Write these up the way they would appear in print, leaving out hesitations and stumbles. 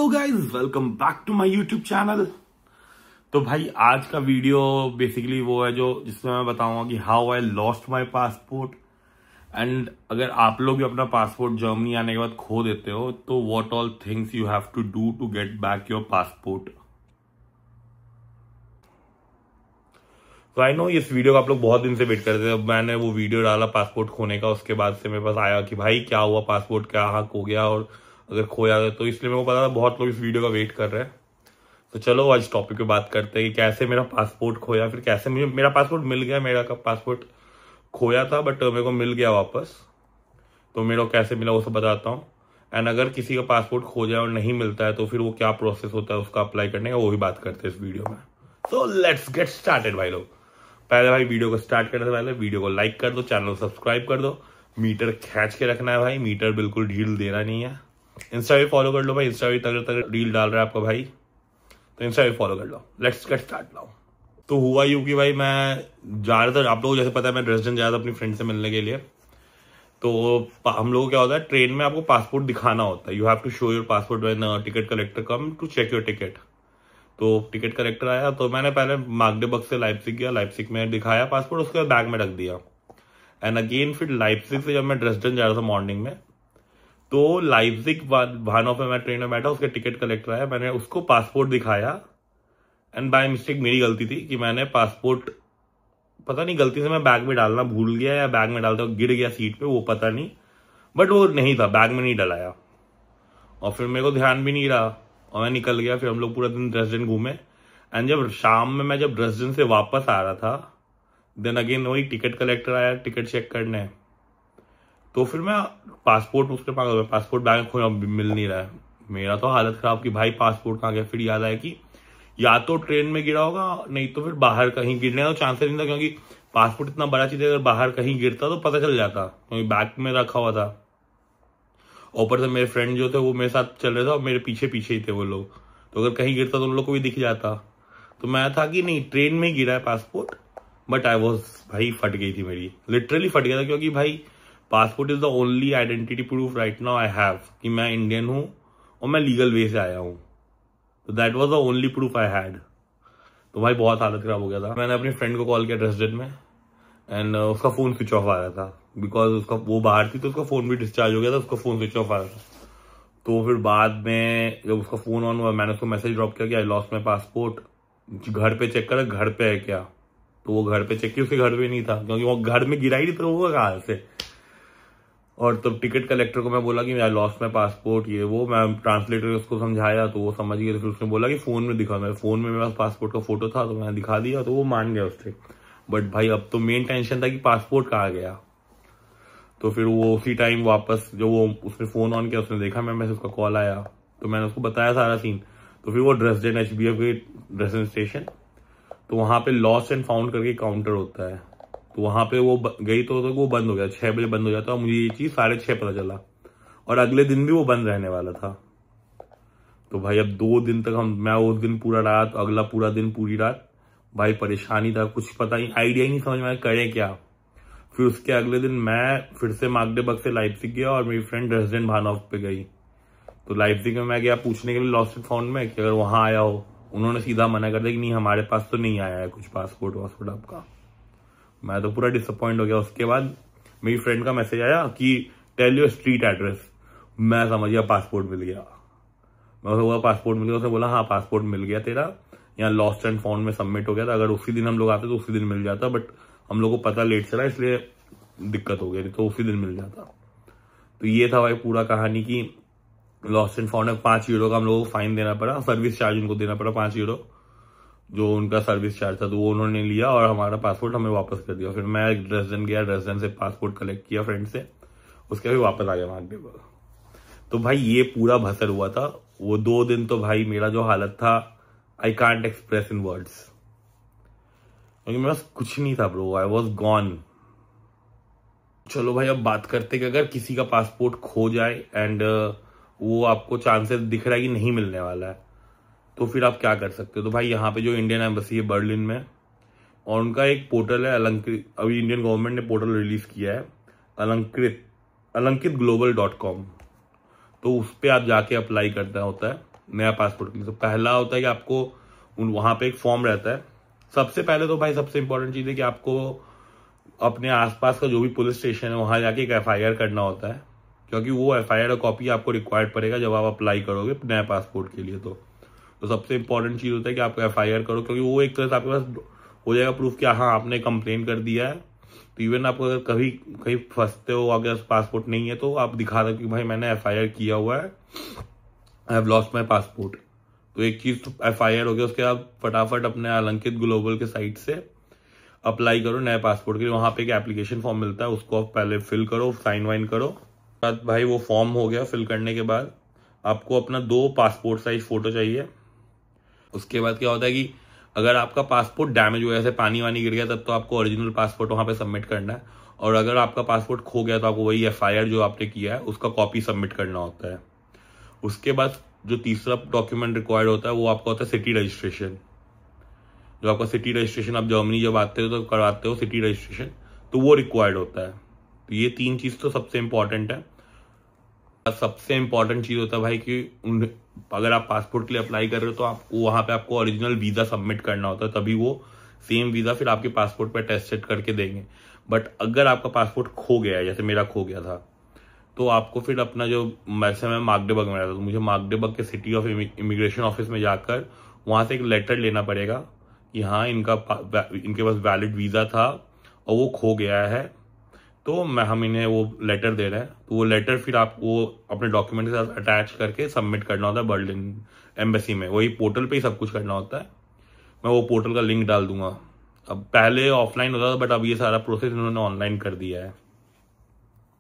Hello guys, welcome back to my YouTube channel. तो भाई आज का वीडियो बेसिकली वो है जो जिसमें मैं बताऊंगा कि how I lost my passport and अगर आप लोग भी अपना पासपोर्ट जर्मनी आने के बाद खो देते हो तो what all things you have to do to get back your passport. तो आई नो इस वीडियो का आप लोग बहुत दिन से वेट करते थे। मैंने वो वीडियो डाला पासपोर्ट खोने का, उसके बाद से मेरे पास आया कि भाई क्या हुआ, पासपोर्ट क्या खो गया और अगर खोया गया, तो इसलिए मेरे को पता था बहुत लोग इस वीडियो का वेट कर रहे हैं। तो चलो आज टॉपिक पे बात करते हैं कि कैसे मेरा पासपोर्ट खोया, फिर कैसे मेरा पासपोर्ट मिल गया। मेरा पासपोर्ट खोया था बट मेरे को मिल गया वापस, तो मेरा कैसे मिला वो सब बताता हूँ। एंड अगर किसी का पासपोर्ट खो जाए और नहीं मिलता है तो फिर वो क्या प्रोसेस होता है उसका अप्लाई करने का, वो भी बात करते हैं इस वीडियो में। सो लेट्स गेट स्टार्टेड भाई लोग। पहले भाई वीडियो को स्टार्ट करने से पहले वीडियो को लाइक कर दो, चैनल को सब्सक्राइब कर दो, मीटर खींच के रखना है भाई, मीटर बिल्कुल ढील देना नहीं है। इंस्टा भी फॉलो कर लो भाई, इंस्टा भी तगड़ रील डाल रहा है आपका भाई, तो इंस्टा भी फॉलो कर लो। Let's get start now. तो हुआ यूं कि भाई मैं ज्यादातर आप लोगों को जैसे पता है मैं ड्रेसडन जा रहा था अपनी फ्रेंड से मिलने के लिए। तो हम लोगों को क्या होता है, ट्रेन में आपको पासपोर्ट दिखाना होता है। You have to show your passport when ticket collector come to check your ticket. तो टिकट कलेक्टर आया तो मैंने पहले मागडेबर्ग से लाइप्जिग गया, लाइप्जिग में दिखाया पासपोर्ट, उसके बाद बैग में रख दिया। एंड अगेन फिर लाइप्जिग से जब मैं ड्रेसडन जा रहा था मॉर्निंग में, तो लाइप्जिग भानोफ में मैं ट्रेन में बैठा, उसके टिकट कलेक्टर आया, मैंने उसको पासपोर्ट दिखाया। एंड बाय मिस्टेक मेरी गलती थी कि मैंने पासपोर्ट पता नहीं गलती से मैं बैग में डालना भूल गया या बैग में डालते हुए गिर गया सीट पे, वो पता नहीं, बट वो नहीं था, बैग में नहीं डलाया। और फिर मेरे को ध्यान भी नहीं रहा और मैं निकल गया। फिर हम लोग पूरा दिन ड्रेसडन घूमे। एंड जब शाम में मैं जब ड्रेसडन से वापस आ रहा था, देन अगेन वही टिकट कलेक्टर आया टिकट चेक करने। तो फिर मैं पासपोर्ट उसके पास, पासपोर्ट बैग खोया, मिल नहीं रहा है। मेरा तो हालत खराब कि भाई पासपोर्ट कहाँ गया। फिर याद आया कि या तो ट्रेन में गिरा होगा, नहीं तो फिर बाहर कहीं गिरने का तो चांसेस नहीं था, क्योंकि पासपोर्ट इतना बड़ा चीज है, अगर बाहर कहीं गिरता तो पता चल जाता, क्योंकि बैग में रखा हुआ था। ऊपर से मेरे फ्रेंड जो थे वो मेरे साथ चल रहे थे और मेरे पीछे पीछे ही थे वो लोग, तो अगर कहीं गिरता तो उन लोग को भी दिख जाता। तो मैं था कि नहीं ट्रेन में ही गिरा है पासपोर्ट, बट आई वॉज भाई फट गई थी मेरी, लिटरली फट गया था, क्योंकि भाई passport is the only identity proof right now I have कि मैं इंडियन हूं और मैं लीगल वे से आया हूं। तो that was the only proof I had. तो भाई बहुत हालत खराब हो गया था। मैंने अपनी फ्रेंड को कॉल किया ड्रेसडन में, एंड उसका फोन स्विच ऑफ आ रहा था, बिकॉज उसका वो बाहर थी तो उसका फोन भी डिस्चार्ज हो गया था, उसका फोन स्विच ऑफ आ रहा था। तो फिर बाद में जब उसका फोन ऑन हुआ, मैंने उसको मैसेज ड्रॉप किया कि आई लॉस्ट माई पासपोर्ट, घर पे चेक करा घर पे है क्या। तो वो घर पे चेक किया, उसके घर पे नहीं था, क्योंकि वो घर में गिरा ही नहीं, तो वो कहाँ से। और तब टिकट कलेक्टर को मैं बोला कि आई लॉस्ट माई पासपोर्ट, ये वो मैं ट्रांसलेटर उसको समझाया तो वो समझ गया। तो फिर उसने बोला कि फोन में दिखा, मेरे फोन में मेरे पास पासपोर्ट का फोटो था तो मैंने दिखा दिया, तो वो मान गया उससे। बट भाई अब तो मेन टेंशन था कि पासपोर्ट कहाँ गया। तो फिर वो उसी टाइम वापस जो वो उसने फोन ऑन किया, उसने देखा मैं मैसेज, उसका कॉल आया, तो मैंने उसको बताया सारा सीन। तो फिर वो ड्रेसडन HBF के ड्रेसडन स्टेशन, तो वहां पे लॉस्ट एंड फाउंड करके काउंटर होता है, तो वहां पे वो गई तो वो बंद हो गया, 6 बजे बंद हो जाता है। मुझे ये चीज 6:30 पता चला और अगले दिन भी वो बंद रहने वाला था। तो भाई अब 2 दिन तक मैं उस दिन पूरा रात, अगला पूरा दिन पूरी रात भाई परेशानी था, कुछ पता नहीं, आइडिया ही नहीं समझ में करें क्या। फिर उसके अगले दिन मैं फिर से मागडेबर्ग से लाइप्जिग गया और मेरी फ्रेंड ड्रेसडन भानहोफ पे गई। तो लाइप्जिग में मैं गया पूछने के लिए लॉस्ट एंड फाउंड में कि अगर वहां आया हो। उन्होंने सीधा मना कर दिया कि नहीं हमारे पास तो नहीं आया है कुछ पासपोर्ट वासपोर्ट आपका। मैं तो पूरा डिसअपॉइंट हो गया। उसके बाद मेरी फ्रेंड का मैसेज आया कि टेल योर स्ट्रीट एड्रेस। मैं समझ गया पासपोर्ट मिल गया। मैं उसे बोला पासपोर्ट मिल गया, उसने बोला हाँ पासपोर्ट मिल गया तेरा, यहाँ लॉस्ट एंड फाउंड में सबमिट हो गया था, अगर उसी दिन हम लोग आते तो उसी दिन मिल जाता, बट हम लोग को पता लेट चला इसलिए दिक्कत हो गई, तो उसी दिन मिल जाता। तो ये था भाई पूरा कहानी की लॉस्ट एंड फाउंड में 5 यूरो का हम लोगों को फाइन देना पड़ा, सर्विस चार्ज उनको देना पड़ा 5 यूरो, जो उनका सर्विस चार्ज था, तो वो उन्होंने लिया और हमारा पासपोर्ट हमें वापस कर दिया। फिर मैं ड्रेसडन गया, ड्रेसडन से पासपोर्ट कलेक्ट किया फ्रेंड से, उसके भी वापस आ गया मागडेबर्ग। तो भाई ये पूरा भसर हुआ था वो 2 दिन। तो भाई मेरा जो हालत था I can't express in words, क्योंकि मेरे पास कुछ नहीं था ब्रो, आई वॉज गॉन। चलो भाई अब बात करते कि अगर किसी का पासपोर्ट खो जाए एंड वो आपको चांसेस दिख रहा है कि नहीं मिलने वाला है, तो फिर आप क्या कर सकते हो। तो भाई यहाँ पे जो इंडियन एम्बेसी है बर्लिन में, और उनका एक पोर्टल है अलंकृत, अभी इंडियन गवर्नमेंट ने पोर्टल रिलीज किया है अलंकृत global.com। तो उस पर आप जाके अप्लाई करना होता है। नया पासपोर्ट के लिए। तो पहला होता है कि आपको वहां पे एक फॉर्म रहता है। सबसे पहले तो भाई सबसे इंपॉर्टेंट चीज है कि आपको अपने आसपास का जो भी पुलिस स्टेशन है वहां जाके एक FIR करना होता है, क्योंकि वो FIR का कॉपी आपको रिक्वायर्ड पड़ेगा जब आप अप्लाई करोगे नया पासपोर्ट के लिए। तो सबसे इंपॉर्टेंट चीज होता है कि आप FIR करो, क्योंकि वो एक तरह से आपके पास हो जाएगा प्रूफ कि हाँ आपने कंप्लेन कर दिया है। तो इवन आप अगर कभी कहीं फंसते हो, अगर पासपोर्ट नहीं है, तो आप दिखा दो कि भाई मैंने FIR किया हुआ है, I have lost my passport. तो एक चीज तो FIR हो गया। उसके बाद फटाफट अपने अलंकित ग्लोबल के साइट से अप्लाई करो नए पासपोर्ट के लिए। वहां पे एक एप्लीकेशन फॉर्म मिलता है, उसको आप पहले फिल करो, साइन वाइन करो। बाद भाई वो फॉर्म हो गया, फिल करने के बाद आपको अपना 2 पासपोर्ट साइज फोटो चाहिए। उसके बाद क्या होता है कि अगर आपका पासपोर्ट डैमेज हुआ, जैसे पानी वानी गिर गया, तब तो आपको ओरिजिनल पासपोर्ट वहां पे सबमिट करना है। और अगर आपका पासपोर्ट खो गया तो आपको वही FIR जो आपने किया है उसका कॉपी सबमिट करना होता है। उसके बाद जो तीसरा डॉक्यूमेंट रिक्वायर्ड होता है वो आपका होता है सिटी रजिस्ट्रेशन। जो आपका सिटी रजिस्ट्रेशन, आप जर्मनी जब आते हो तो करवाते हो सिटी रजिस्ट्रेशन, तो वो रिक्वायर्ड होता है। तो ये 3 चीज तो सबसे इंपॉर्टेंट है। सबसे इंपॉर्टेंट चीज होता है भाई कि अगर आप पासपोर्ट के लिए अप्लाई कर रहे हो तो आपको वहां पे आपको ओरिजिनल वीजा सबमिट करना होता है, तभी वो सेम वीजा फिर आपके पासपोर्ट पे टेस्ट सेट करके देंगे। बट अगर आपका पासपोर्ट खो गया है, जैसे मेरा खो गया था, तो आपको फिर अपना जो मैं मागडेबर्ग में रहता था, तो मुझे मागडेबर्ग के सिटी ऑफ इमिग्रेशन ऑफिस में जाकर वहां से एक लेटर लेना पड़ेगा कि हाँ इनके पास वैलिड वीजा था और वो खो गया है, तो हम इन्हें वो लेटर दे रहे हैं। तो वो लेटर फिर आप वो अपने डॉक्यूमेंट के साथ अटैच करके सबमिट करना होता है बर्लिन एम्बेसी में। वही पोर्टल पे ही सब कुछ करना होता है। मैं वो पोर्टल का लिंक डाल दूंगा। अब पहले ऑफलाइन होता था, बट अब ये सारा प्रोसेस इन्होंने ऑनलाइन कर दिया है।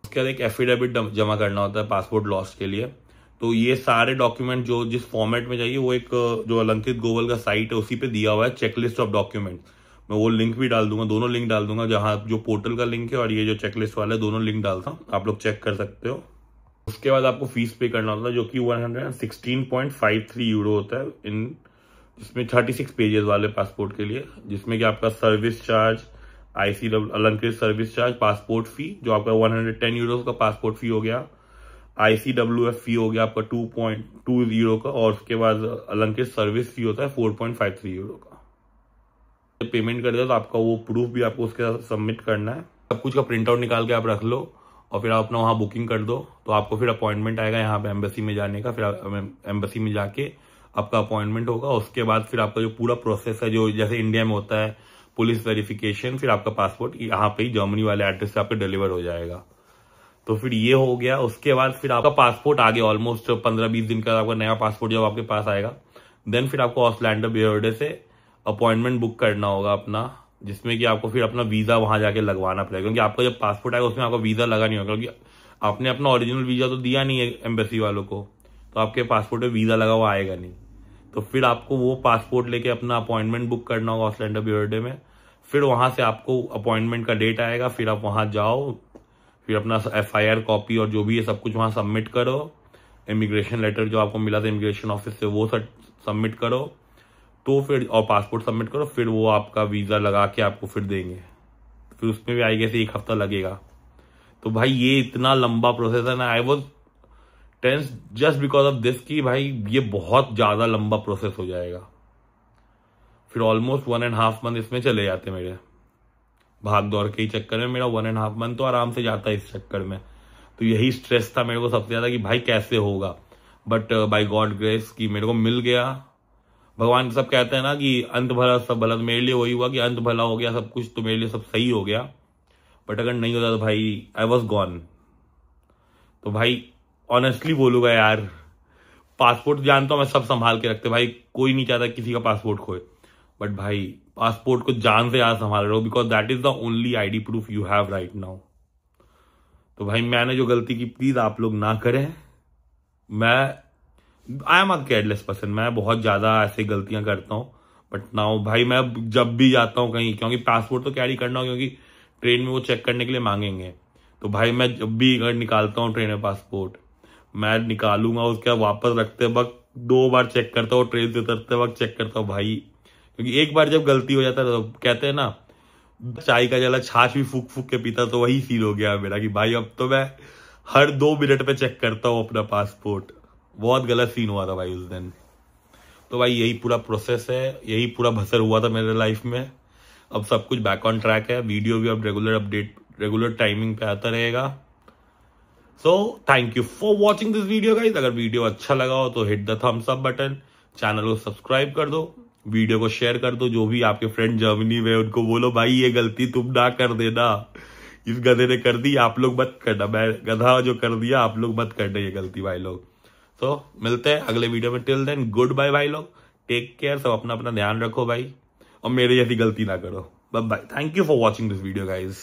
उसके बाद एक एफिडेविट जमा करना होता है पासपोर्ट लॉस्ट के लिए। तो ये सारे डॉक्यूमेंट जो जिस फॉर्मेट में चाहिए, वो एक जो अलंकित ग्लोबल का साइट है उसी पे दिया हुआ है, चेकलिस्ट ऑफ डॉक्यूमेंट। मैं वो लिंक भी डाल दूंगा, दोनों लिंक डाल दूंगा, जहां जो पोर्टल का लिंक है और ये जो चेकलिस्ट वाला है, दोनों लिंक डालता हूँ, आप लोग चेक कर सकते हो। उसके बाद आपको फीस पे करना होता है जो कि 116.53 यूरो होता है, जिसमें 36 पेजेस वाले पासपोर्ट के लिए, जिसमें कि आपका सर्विस चार्ज, ICW अलंकृत सर्विस चार्ज, पासपोर्ट फी जो आपका 110 यूरो का पासपोर्ट फी हो गया, ICWF फी हो गया आपका 2.2 यूरो का, और उसके बाद अलंकृत सर्विस फी होता है 4.53 यूरो का। पेमेंट कर दिया तो आपका वो प्रूफ भी आपको उसके साथ सबमिट करना है। सब कुछ का प्रिंट आउट निकाल के आप रख लो और फिर आप अपना वहाँ बुकिंग कर दो, तो आपको फिर अपॉइंटमेंट आएगा यहाँ पे एम्बेसी में जाने का। फिर एम्बेसी में जाके आपका अपॉइंटमेंट होगा। उसके बाद फिर आपका जो पूरा प्रोसेस है, जो जैसे इंडिया में होता है पुलिस वेरिफिकेशन, फिर आपका पासपोर्ट यहाँ पे ही जर्मनी वाले एड्रेस से आपको डिलीवर हो जाएगा। तो फिर ये हो गया। उसके बाद फिर आपका पासपोर्ट आगे ऑलमोस्ट 15-20 दिन का आपका नया पासपोर्ट जब आपके पास आएगा, देन फिर आपको ऑस्लैंडो बियर्डे से अपॉइंटमेंट बुक करना होगा अपना, जिसमें कि आपको फिर अपना वीजा वहां जाके लगवाना पड़ेगा, क्योंकि आपका जब पासपोर्ट आएगा उसमें आपका वीजा लगा नहीं होगा, क्योंकि आपने अपना ओरिजिनल वीजा तो दिया नहीं है एम्बेसी वालों को, तो आपके पासपोर्ट में वीजा लगा हुआ आएगा नहीं। तो फिर आपको वो पासपोर्ट लेके अपना अपॉइंटमेंट बुक करना होगा ऑस्लैंडो बियर्डे में। फिर वहां से आपको अपॉइंटमेंट का डेट आएगा, फिर आप वहां जाओ, फिर अपना FIR कॉपी और जो भी है सब कुछ वहां सबमिट करो। इमिग्रेशन लेटर जो आपको मिला था इमिग्रेशन ऑफिस से वो सबमिट करो, तो फिर और पासपोर्ट सबमिट करो, फिर वो आपका वीजा लगा के आपको फिर देंगे। फिर उसमें भी आई गेस 1 हफ्ता लगेगा। तो भाई ये इतना लंबा प्रोसेस है ना, I was tense just because of this कि भाई ये बहुत ज्यादा लंबा प्रोसेस हो जाएगा। फिर ऑलमोस्ट 1.5 मंथ इसमें चले जाते मेरे, भाग दौड़ के ही चक्कर में मेरा 1.5 मंथ तो आराम से जाता है इस चक्कर में। तो यही स्ट्रेस था मेरे को सबसे ज्यादा कि भाई कैसे होगा, बट बाय गॉड ग्रेस कि मेरे को मिल गया। भगवान सब कहते हैं ना कि अंत भला सब भला, तो मेरे लिए वही हुआ कि अंत भला हो गया सब कुछ, तो मेरे लिए सब सही हो गया। बट अगर नहीं होता तो भाई आई वॉज गॉन। तो भाई ऑनेस्टली बोलूंगा यार, पासपोर्ट जानता हूं मैं सब संभाल के रखते भाई, कोई नहीं चाहता किसी का पासपोर्ट खोए, बट भाई पासपोर्ट को जान से याद संभाल रहे हो, because that is the only ID proof you have right now. तो भाई मैंने जो गलती की प्लीज आप लोग ना करें। I am a careless person, मैं बहुत ज्यादा ऐसी गलतियां करता हूं, बट नाउ भाई मैं जब भी जाता हूं कहीं, क्योंकि पासपोर्ट तो कैरी करना हो, क्योंकि ट्रेन में वो चेक करने के लिए मांगेंगे, तो भाई मैं जब भी अगर निकालता हूँ ट्रेन में पासपोर्ट, मैं निकालूंगा, उसके बाद वापस रखते वक्त 2 बार चेक करता हूँ, ट्रेन से उतरते वक्त चेक करता हूँ भाई, क्योंकि एक बार जब गलती हो जाता है तो कहते हैं ना, चाय का जला छाछ भी फूक फूक के पीता, तो वही फील हो गया मेरा कि भाई अब तो मैं हर 2 मिनट पे चेक करता हूँ अपना पासपोर्ट। बहुत गलत सीन हुआ था भाई उस दिन। तो भाई यही पूरा प्रोसेस है, यही पूरा भसर हुआ था मेरे लाइफ में। अब सब कुछ बैक ऑन ट्रैक है, वीडियो भी अब रेगुलर टाइमिंग पे आता रहेगा। So thank you for watching this video guys. अगर वीडियो अच्छा लगा हो तो hit the thumbs up button, channel को सब्सक्राइब कर दो, वीडियो को शेयर कर दो। जो भी आपके फ्रेंड जर्मनी में उनको बोलो भाई ये गलती तुम ना कर देना, इस गधे ने कर दी, आप लोग मत करना। मैं गधा जो कर दिया आप लोग मत करना ये गलती भाई लोग। तो मिलते हैं अगले वीडियो में। टिल देन गुड बाय भाई लोग, टेक केयर, सब अपना अपना ध्यान रखो भाई, और मेरे जैसी गलती ना करो। Bye bye, thank you for watching this video guys.